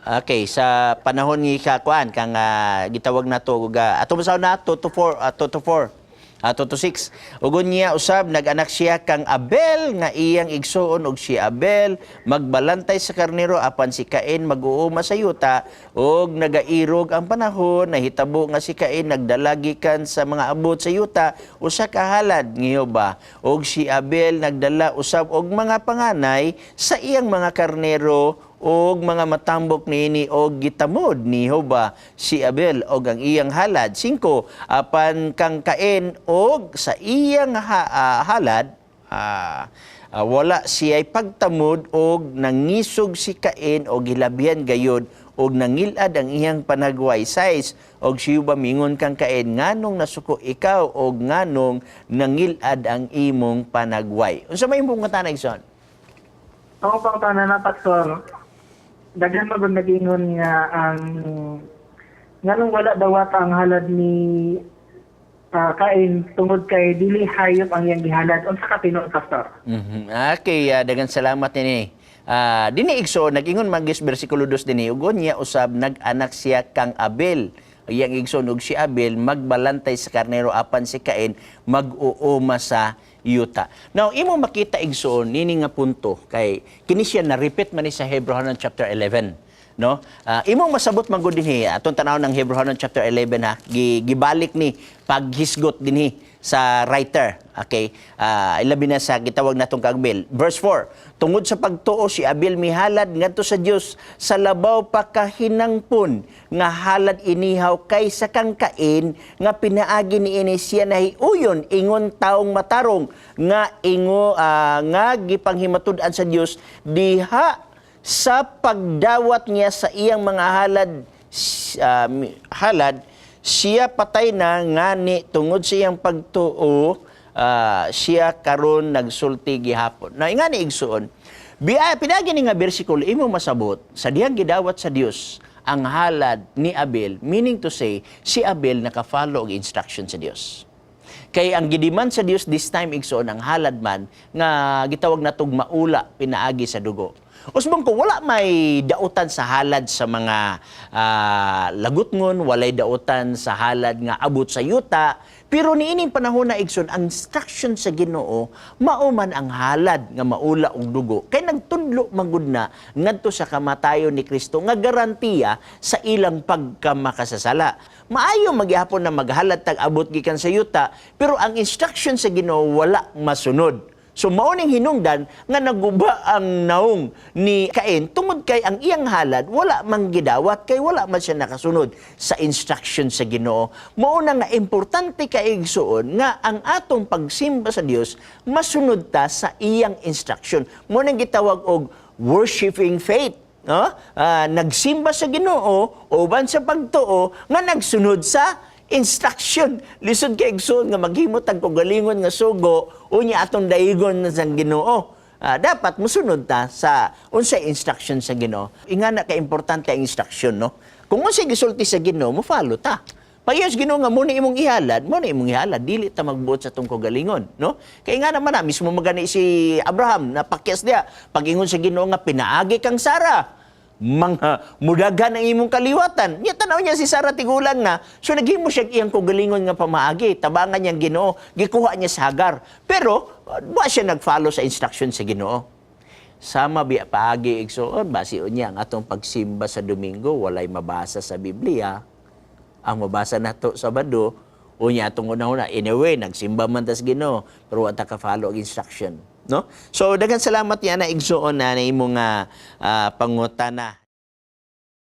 Okay, sa panahon ni Kakuan, kang gitawag na to, ato masaw na, 2 to 6. Ugon niya usab, nag-anak siya kang Abel, nga iyang igsuon, og si Abel, magbalantay sa karnero, apan si Cain mag-uuma sa yuta, og nagairog ang panahon, nahitabo nga si Cain, nagdalagikan sa mga abot sa yuta, usa ka halad, ngiyo ba? Og si Abel, nagdala usab, og mga panganay, sa iyang mga karnero, og mga matambok niini og gitamod ni Hoba si Abel og ang iyang halad. 5, apan kang Cain og sa iyang halad wala siya'y pagtamod og nangisog si Cain og gilabihan gayod og nangilad ang iyang panagway. 6, og si Hoba mingon kang Cain, nganong nasuko ikaw og nganong nangilad ang imong panagway. Unsa may imong tanay son? Ako pang tanan na, Pastor. Daghan magud nagingon nga ang nganong wala daw ata ang halad ni Cain tungod kay dili hayop ang iyang gihalad. Unsa ka tinuod, Pastor? Okay, daghang salamat nini. Dini igso nagingon magis bersikulo 2 dinhi, ugon niya usab nag-anak siya kang Abel. Iyang igsoon og si Abel magbalantay sa karnero, apan si Cain mag-uuma sa yuta. Now, imo makita igsoon nini nga punto kay kini siya na repeat man ni sa Hebrews chapter 11, no? Imo masabot man gud dinhi atong tanaw ng Hebrews chapter 11 ha. Gibalik ni paghisgot dinhi sa writer. Okay? Ilabi na sa gitawag natong kag-Abel. Verse 4, tungod sa pagtuo si Abel mihalad ngadto sa Dios sa labaw pa kahinangpon nga halad inihaw kaysa kang Cain nga pinaagi niini siya nahiuyon ingon taong matarong nga nga gipanghimatud-an sa Dios diha sa pagdawat niya sa iyang mga halad siya patay na ngani tungod sa iyang pagtuo siya karon nagsulti gihapon. Na ingani igsuon, pinagi ni nga bersikulo imo masabot sa dihang gidawat sa Dios ang halad ni Abel, meaning to say si Abel naka-follow og instruction sa Dios. Kay ang gidiman sa Dios this time igsuon ang halad man nga gitawag natong maula pinaagi sa dugo. Usbong ko, wala may dautan sa halad sa mga lagutngon, walay dautan sa halad nga abot sa yuta, pero niining panahon na igsoon, ang instruction sa Ginoo, mauman ang halad nga maula og dugo. Kay nagtudlo magud na ngadto sa kamatayon ni Kristo nga garantiya sa ilang pagkamakasasala. Maayo magyapon na maghalad tag abot gikan sa yuta, pero ang instruction sa Ginoo wala masunod. So mauning hinungdan nga naguba ang naong ni Cain tungod kay ang iyang halad wala man gidawat kay wala man siya nakasunod sa instruction sa Ginoo. Mao na nga importante kay igsuon nga ang atong pagsimba sa Dios masunod ta sa iyang instruction. Mao nang gitawag og worshiping faith. No? Nagsimba sa Ginoo uban sa pagtuo nga nagsunod sa instruction. Lisod kay igsoon nga maghimot ang kagalingon nga sugo unya atong daigon na sang Ginoo. Dapat musunod ta sa unsay instruction sa Ginoo. Ingana ka importante ang instruction, no? Kung unsay gisulti sa Ginoo, mo follow ta. Pagayos Ginoo nga muna imong ihalad, dili ta magbuot sa tong kagalingon, no? Kay nga naman mismo magani si Abraham napakyas diya pag-ingon sa Ginoo nga pinaagi kang Sara. Mga mudagan ang imong kaliwatan. Niya tanaw niya si Sarah tigulang na, so naghimo siya iyang kugalingon nga pamaagi, tabangan niyang Ginoo, gikuha niya sa Hagar. Pero, ba siya nag-follow sa instruction sa Ginoo? Sama biya paagi igsoon, basiun niya ang atong pagsimba sa Domingo, walay mabasa sa Biblia. Ang mabasa nato sa Sabado, unya atong una-una, anyway, nagsimba man tas Ginoo, pero wala ka follow ang instruction. No? So, daghang salamat yan na igsuon na imong pangutana.